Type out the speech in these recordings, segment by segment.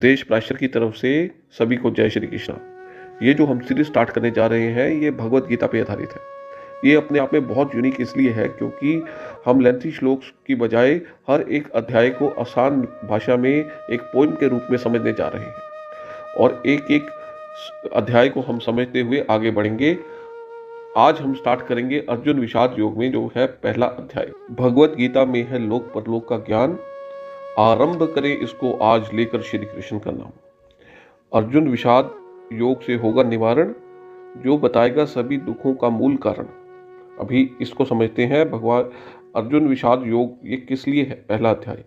देश प्राचीर की तरफ से सभी को जय श्री कृष्ण। ये जो हम सीरीज स्टार्ट करने जा रहे हैं ये भगवत गीता पे आधारित है। ये अपने आप में बहुत यूनिक इसलिए है क्योंकि हम लेंथी श्लोक की बजाय हर एक अध्याय को आसान भाषा में एक पोइम के रूप में समझने जा रहे हैं और एक एक अध्याय को हम समझते हुए आगे बढ़ेंगे। आज हम स्टार्ट करेंगे अर्जुन विषाद योग में, जो है पहला अध्याय। भगवत गीता में है लोक परलोक का ज्ञान, आरंभ करें इसको आज लेकर श्री कृष्ण का नाम। अर्जुन विषाद योग से होगा निवारण, जो बताएगा सभी दुखों का मूल कारण। अभी इसको समझते हैं। भगवान अर्जुन विषाद योग ये किस लिए है, पहला अध्याय।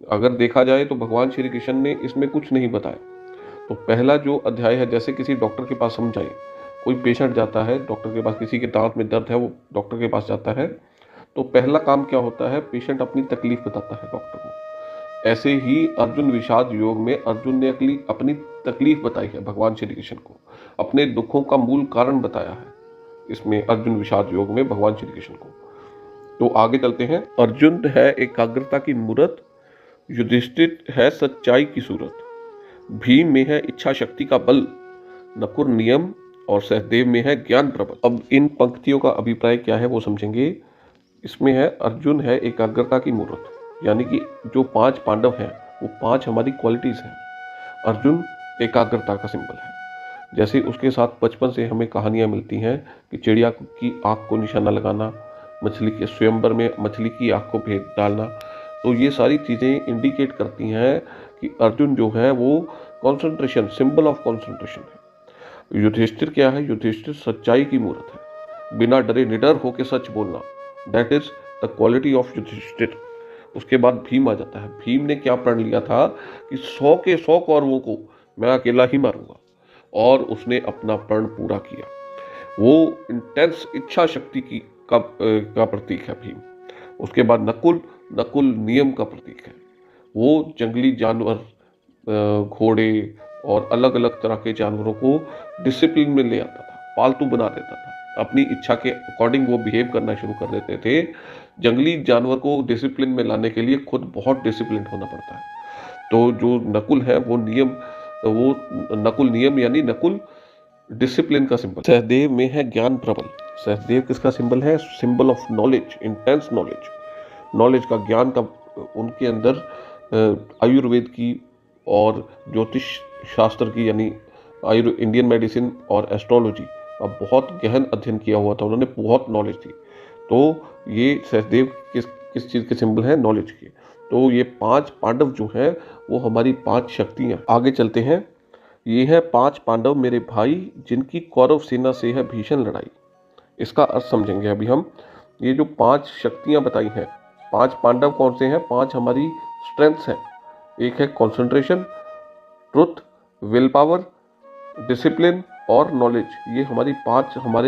अगर देखा जाए तो भगवान श्री कृष्ण ने इसमें कुछ नहीं बताया। तो पहला जो अध्याय है, जैसे किसी डॉक्टर के पास हम जाएं, कोई पेशेंट जाता है डॉक्टर के पास, किसी के दांत में दर्द है वो डॉक्टर के पास जाता है, तो पहला काम क्या होता है, पेशेंट अपनी तकलीफ बताता है डॉक्टर को। ऐसे ही अर्जुन विषाद योग में अर्जुन ने अपनी तकलीफ बताई है भगवान श्री कृष्ण को, अपने दुखों का मूल कारण बताया है इसमें अर्जुन विषाद योग में भगवान श्री कृष्ण को। तो आगे चलते हैं। अर्जुन है एकाग्रता की मूरत, युधिष्ठिर है सच्चाई की सूरत, भीम में है इच्छा शक्ति का बल, नकुल नियम और सहदेव में है ज्ञान प्रबल। अब इन पंक्तियों का अभिप्राय क्या है वो समझेंगे। इसमें है अर्जुन है एकाग्रता की मूरत, यानी कि जो 5 पांडव हैं वो 5 हमारी क्वालिटीज हैं। अर्जुन एकाग्रता का सिंबल है। जैसे उसके साथ बचपन से हमें कहानियां मिलती हैं कि चिड़िया की आंख को निशाना लगाना, मछली के स्वयंवर में मछली की आंख को भेद डालना, तो ये सारी चीज़ें इंडिकेट करती हैं कि अर्जुन जो है वो कॉन्सेंट्रेशन, सिंबल ऑफ कॉन्सेंट्रेशन है। युधिष्ठिर क्या है, युधिष्ठिर सच्चाई की मूर्त है, बिना डरे निडर होकर सच बोलना, that is the quality of Yudhishthira. उसके बाद भीम आ जाता है। भीम ने क्या प्रण लिया था कि 100 के 100 कौरवों को मैं अकेला ही मारूंगा, और उसने अपना प्रण पूरा किया। वो इंटेंस इच्छा शक्ति की का प्रतीक है भीम। उसके बाद नकुल, नकुल नियम का प्रतीक है। वो जंगली जानवर, घोड़े और अलग अलग तरह के जानवरों को डिसिप्लिन में ले आता था, पालतू बना देता था, अपनी इच्छा के अकॉर्डिंग वो बिहेव करना शुरू कर देते थे। जंगली जानवर को डिसिप्लिन में लाने के लिए खुद बहुत डिसिप्लिन होना पड़ता है। तो जो नकुल है वो नकुल नियम यानी नकुल डिसिप्लिन का सिंबल। सहदेव में है ज्ञान प्रबल। सहदेव किसका सिंबल है, symbol of knowledge, intense knowledge, knowledge का, ज्ञान का। उनके अंदर आयुर्वेद की और ज्योतिष शास्त्र की, यानी इंडियन मेडिसिन और एस्ट्रोलॉजी का बहुत गहन अध्ययन किया हुआ था उन्होंने, बहुत नॉलेज थी। तो ये सहदेव किस चीज़ के सिंबल है, नॉलेज के। तो ये 5 पांडव जो हैं वो हमारी 5 शक्तियाँ। आगे चलते हैं। ये है 5 पांडव मेरे भाई, जिनकी कौरव सेना से है भीषण लड़ाई। इसका अर्थ समझेंगे अभी हम। ये जो 5 शक्तियाँ बताई हैं, 5 पांडव कौन से हैं, 5 हमारी स्ट्रेंथ्स हैं। एक है concentration, truth, will power, discipline और नॉलेज। ये हमारे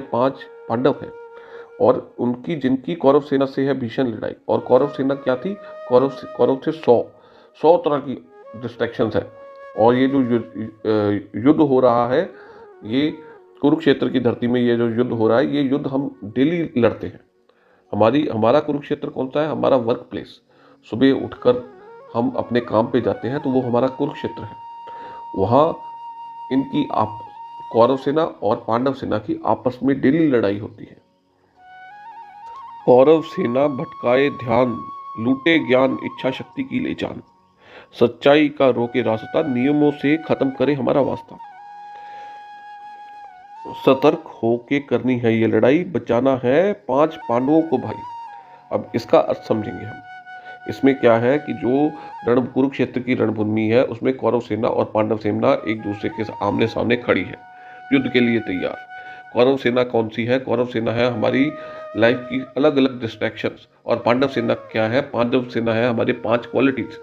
5 पांडव हैं। और जिनकी कौरव सेना से है भीषण लड़ाई। और कौरव सेना क्या थी, कौरव से 100 तरह की डिस्ट्रैक्शंस है। और ये जो युद्ध हो रहा है, ये कुरुक्षेत्र की धरती में ये जो युद्ध हो रहा है, ये युद्ध हम डेली लड़ते हैं। हमारा कुरुक्षेत्र कौन सा है, हमारा वर्क प्लेस। सुबह उठकर हम अपने काम पे जाते हैं तो वो हमारा कुरुक्षेत्र है। वहाँ इनकी कौरव सेना और पांडव सेना की आपस में डेली लड़ाई होती है। कौरव सेना भटकाए ध्यान, लूटे ज्ञान, इच्छा शक्ति की ले जान, सच्चाई का रोके रास्ता, नियमों से खत्म करे हमारा वास्ता। सतर्क होके करनी है ये लड़ाई, बचाना है 5 पांडवों को भाई। अब इसका अर्थ समझेंगे हम। इसमें क्या है कि जो कुरुक्षेत्र की रणभूमि है उसमें कौरव सेना और पांडव सेना एक दूसरे के आमने सामने खड़ी है, युद्ध के लिए तैयार। कौरव सेना कौन सी है, कौरव सेना है हमारी लाइफ की अलग अलग डिस्ट्रैक्शंस। और पांडव सेना क्या है, पांडव सेना है हमारे 5 क्वालिटीज।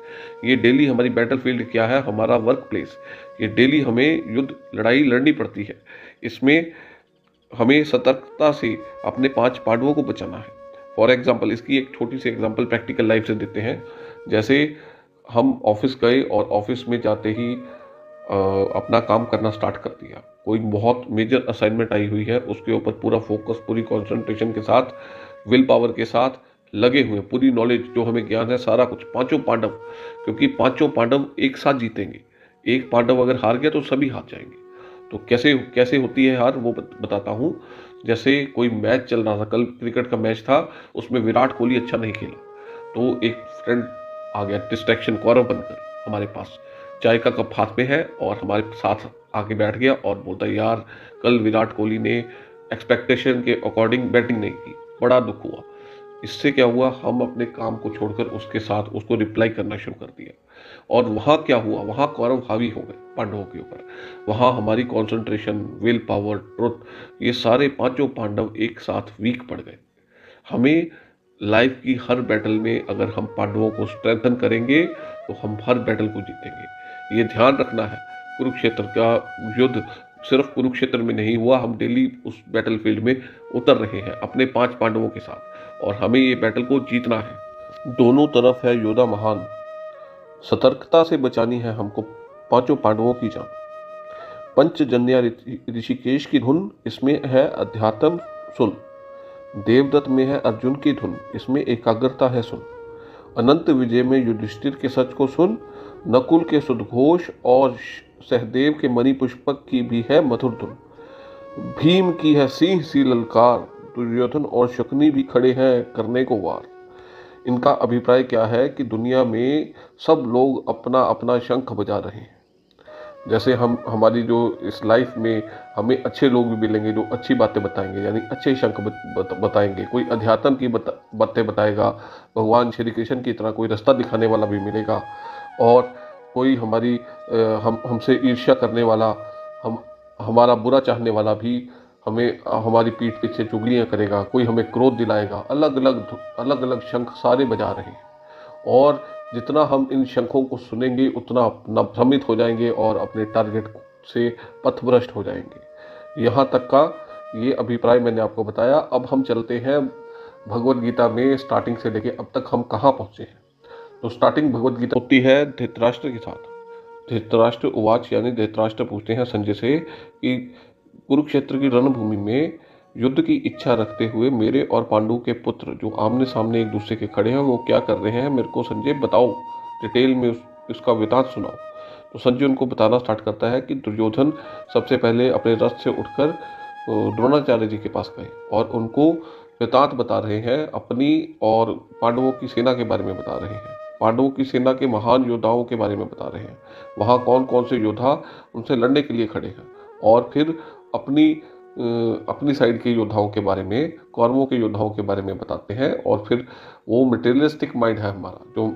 ये डेली हमारी बैटलफील्ड क्या है, हमारा वर्क प्लेस। ये डेली हमें युद्ध लड़ाई लड़नी पड़ती है। इसमें हमें सतर्कता से अपने 5 पांडवों को बचाना है। फॉर एग्जाम्पल, इसकी एक छोटी सी एग्जाम्पल प्रैक्टिकल लाइफ से देते हैं। जैसे हम ऑफिस गए और ऑफिस में जाते ही अपना काम करना स्टार्ट कर दिया। कोई बहुत मेजर असाइनमेंट आई हुई है, उसके ऊपर पूरा फोकस, पूरी कंसंट्रेशन के साथ, विल पावर के साथ लगे हुए, पूरी नॉलेज जो हमें ज्ञान है सारा कुछ, 5 पांडव, क्योंकि 5 पांडव एक साथ जीतेंगे। एक पांडव अगर हार गया तो सभी हार जाएंगे। तो कैसे कैसे होती है हार, वो बताता हूँ। जैसे कोई मैच चल रहा था, कल क्रिकेट का मैच था, उसमें विराट कोहली अच्छा नहीं खेला, तो एक फ्रेंड आ गया डिस्ट्रैक्शन कौरव बनकर हमारे पास, चाय का कप हाथ में है और हमारे साथ आके बैठ गया और बोलता है, यार कल विराट कोहली ने एक्सपेक्टेशन के अकॉर्डिंग बैटिंग नहीं की, बड़ा दुख हुआ। इससे क्या हुआ, हम अपने काम को छोड़कर उसके साथ उसको रिप्लाई करना शुरू कर दिया। और वहाँ क्या हुआ, वहाँ कौरव हावी हो गए पांडवों के ऊपर। वहाँ हमारी कंसंट्रेशन, विल पावर, ट्रुथ, ये सारे पांचों पांडव एक साथ वीक पड़ गए। हमें लाइफ की हर बैटल में अगर हम पांडवों को स्ट्रेंथन करेंगे तो हम हर बैटल को जीतेंगे। ये ध्यान रखना है। कुरुक्षेत्र का युद्ध सिर्फ कुरुक्षेत्र में नहीं हुआ, हम डेली उस बैटल फील्ड में उतर रहे हैं अपने 5 पांडवों के साथ, और हमें ये बैटल को जीतना है। दोनों तरफ है योद्धा महान, सतर्कता से बचानी है हमको पांचों पांडवों की जान। पंचजन्या ऋषिकेश की धुन, इसमें है अध्यात्म सुन। देवदत्त में है अर्जुन की धुन, इसमें एकाग्रता है सुन। अनंत विजय में युधिष्ठिर के सच को सुन। नकुल के सुदघोष और सहदेव के मणि पुष्पक की भी है मधुर धुन। भीम की है सिंह सी ललकार, दुर्योधन और शकुनी भी खड़े हैं करने को वार। इनका अभिप्राय क्या है कि दुनिया में सब लोग अपना अपना शंख बजा रहे हैं। जैसे हम हमारी जो इस लाइफ में हमें अच्छे लोग भी मिलेंगे जो अच्छी बातें बताएंगे, यानी अच्छे शंख बताएंगे। कोई अध्यात्म की बातें बताएगा, भगवान श्री कृष्ण की तरह कोई रास्ता दिखाने वाला भी मिलेगा। और कोई हमारी हमसे ईर्ष्या करने वाला, हम हमारा बुरा चाहने वाला भी हमें हमारी पीठ पीछे चुगलियाँ करेगा। कोई हमें क्रोध दिलाएगा। अलग अलग शंख सारे बजा रहे हैं। और जितना हम इन शंखों को सुनेंगे उतना अपना भ्रमित हो जाएंगे और अपने टारगेट से पथभ्रष्ट हो जाएंगे। यहाँ तक का ये अभिप्राय मैंने आपको बताया। अब हम चलते हैं भगवत गीता में स्टार्टिंग से लेके अब तक हम कहाँ पहुँचे हैं। तो स्टार्टिंग भगवत गीता होती है धृतराष्ट्र के साथ। धृतराष्ट्र उवाच, यानी धृतराष्ट्र पूछते हैं संजय से कि कुरुक्षेत्र की रणभूमि में युद्ध की इच्छा रखते हुए मेरे और पांडु के पुत्र जो आमने सामने एक दूसरे के खड़े हैं वो क्या कर रहे हैं, मेरे को संजय बताओ, डिटेल में इसका वृतांत सुनाओ। तो संजय उनको बताना स्टार्ट करता है कि दुर्योधन सबसे पहले अपने रथ से उठकर द्रोणाचार्य जी के पास गए और उनको वृतांत बता रहे हैं अपनी और पांडवों की सेना के बारे में बता रहे हैं। पांडवों की सेना के महान योद्धाओं के बारे में बता रहे हैं, वहाँ कौन कौन से योद्धा उनसे लड़ने के लिए खड़े हैं। और फिर अपनी साइड के योद्धाओं के बारे में, कौरवों के योद्धाओं के बारे में बताते हैं। और फिर वो मटेरियलिस्टिक माइंड है हमारा, जो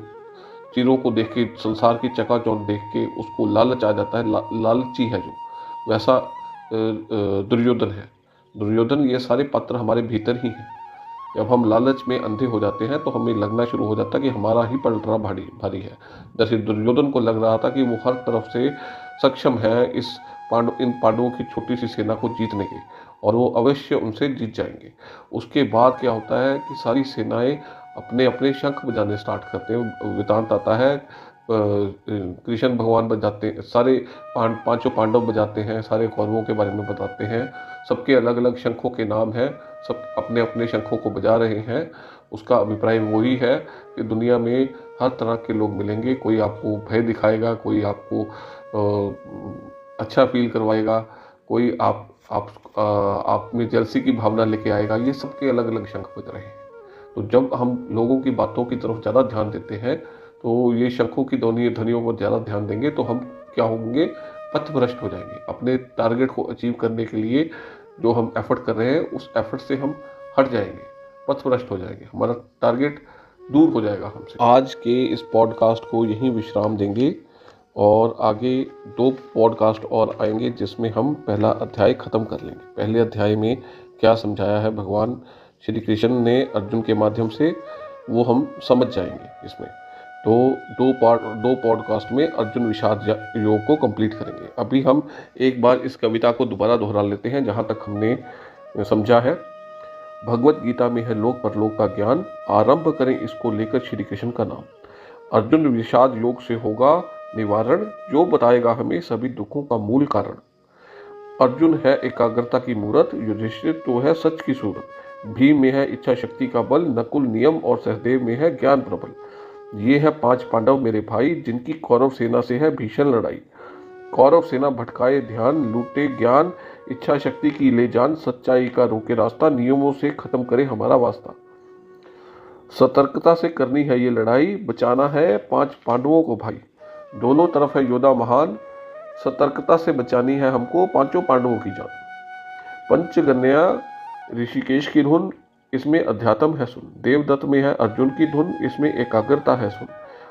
चीज़ों को देख के, संसार की चकाचौंध देख के उसको लालच आ जाता है, लालची है जो, वैसा दुर्योधन है। दुर्योधन, ये सारे पात्र हमारे भीतर ही हैं। जब हम लालच में अंधे हो जाते हैं तो हमें लगना शुरू हो जाता है कि हमारा ही पलड़ा भारी है। जैसे दुर्योधन को लग रहा था कि वो हर तरफ से सक्षम है इन पांडवों की छोटी सी सेना को जीतने के, और वो अवश्य उनसे जीत जाएंगे। उसके बाद क्या होता है कि सारी सेनाएं अपने अपने शंख बजाने स्टार्ट करते हैं। वृतांत आता है, कृष्ण भगवान बजाते हैं, सारे पांचों पांडव बजाते हैं, सारे कौरवों के बारे में बताते हैं। सबके अलग अलग शंखों के नाम हैं, सब अपने अपने शंखों को बजा रहे हैं। उसका अभिप्राय वही है कि दुनिया में हर तरह के लोग मिलेंगे। कोई आपको भय दिखाएगा, कोई आपको अच्छा फील करवाएगा, कोई आप में जेलसी की भावना लेके आएगा। ये सबके अलग अलग शंख बज रहे हैं। तो जब हम लोगों की बातों की तरफ ज़्यादा ध्यान देते हैं, तो ये शंखों की ध्वनियों पर ज़्यादा ध्यान देंगे तो हम क्या होंगे, पथभ्रष्ट हो जाएंगे। अपने टारगेट को अचीव करने के लिए जो हम एफर्ट कर रहे हैं उस एफर्ट से हम हट जाएंगे, पथभ्रष्ट हो जाएंगे, हमारा टारगेट दूर हो जाएगा हमसे। आज के इस पॉडकास्ट को यहीं विश्राम देंगे और आगे 2 पॉडकास्ट और आएंगे जिसमें हम पहला अध्याय ख़त्म कर लेंगे। पहले अध्याय में क्या समझाया है भगवान श्री कृष्ण ने अर्जुन के माध्यम से, वो हम समझ जाएंगे इसमें। तो 2 पॉडकास्ट में अर्जुन विषाद योग को कंप्लीट करेंगे। अभी हम एक बार इस कविता को दोबारा दोहरा लेते हैं जहाँ तक हमने समझा है। भगवत गीता में है लोक परलोक का ज्ञान, आरंभ करें इसको लेकर श्री कृष्ण का नाम। अर्जुन विषाद योग से होगा निवारण, जो बताएगा हमें सभी दुखों का मूल कारण। अर्जुन है एकाग्रता की मूरत, युधिष्ठिर तो है सच की सूरत। भीम में है इच्छा शक्ति का बल, नकुल नियम और सहदेव में है ज्ञान प्रबल। ये है 5 पांडव मेरे भाई, जिनकी कौरव सेना से है भीषण लड़ाई। कौरव सेना भटकाए ध्यान, लूटे ज्ञान, इच्छा शक्ति की ले जान, सच्चाई का रोके रास्ता, नियमों से खत्म करे हमारा वास्ता। सतर्कता से करनी है ये लड़ाई, बचाना है 5 पांडवों को भाई। दोनों तरफ है योद्धा महान, सतर्कता से बचानी है हमको 5 पांडवों की जान। पंचगन्या ऋषिकेश की धुन, इसमें अध्यात्म है सुन। देवदत्त में है अर्जुन की धुन, इसमें एकाग्रता है सुन।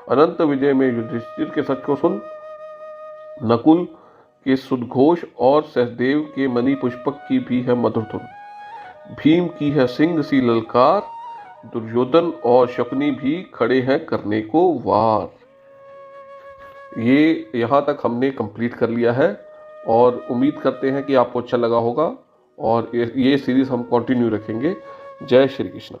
अनंत विजय में युधिष्ठिर के सच को सुन। नकुल के सुदघोष और सहदेव के मणि पुष्पक की भी है मधुर धुन। भीम की है सिंह सी ललकार, दुर्योधन और शकुनी भी खड़े हैं करने को वार। ये यहाँ तक हमने कंप्लीट कर लिया है और उम्मीद करते हैं कि आपको अच्छा लगा होगा और ये सीरीज हम कंटिन्यू रखेंगे। जय श्री कृष्ण।